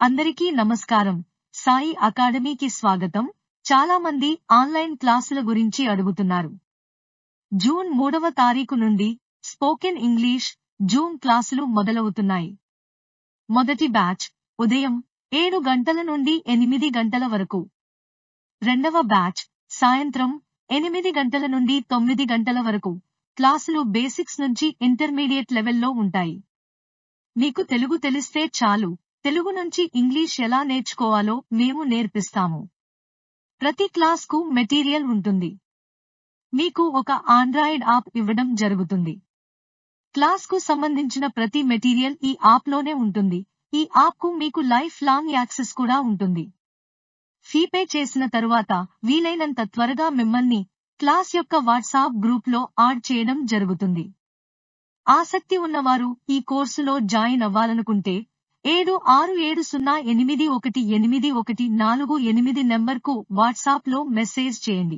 అందరికీ నమస్కారం. సాయి అకాడమీకి స్వాగతం. చాలా మంది ఆన్లైన్ క్లాసుల గురించి అడుగుతున్నారు. జూన్ 3వ తారీఖు నుండి స్పోకెన్ ఇంగ్లీష్ జూమ్ క్లాసులు మొదలవుతున్నాయి. మొదటి బ్యాచ్ ఉదయం 7 గంటల నుండి 8 గంటల వరకు. రెండవ బ్యాచ్ సాయంత్రం 8 గంటల నుండి 9 గంటల వరకు. క్లాసులు బేసిక్స్ నుంచి ఇంటర్మీడియట్ లెవెల్లో ఉంటాయి. మీకు తెలుగు తెలిస్తే చాలు, తెలుగు నుంచి ఇంగ్లీష్ ఎలా నేర్చుకోవాలో మేము నేర్పిస్తాము. ప్రతి క్లాస్కు మెటీరియల్ ఉంటుంది. మీకు ఒక ఆండ్రాయిడ్ యాప్ ఇవ్వడం జరుగుతుంది. క్లాస్కు సంబంధించిన ప్రతి మెటీరియల్ ఈ యాప్లోనే ఉంటుంది. ఈ యాప్కు మీకు లైఫ్ లాంగ్ యాక్సెస్ కూడా ఉంటుంది. ఫీ పే చేసిన తరువాత వీలైనంత త్వరగా మిమ్మల్ని క్లాస్ యొక్క వాట్సాప్ గ్రూప్లో యాడ్ చేయడం జరుగుతుంది. ఆసక్తి ఉన్నవారు ఈ కోర్సులో జాయిన్ అవ్వాలనుకుంటే 7670818148 నంబర్కు వాట్సాప్లో మెసేజ్ చేయండి.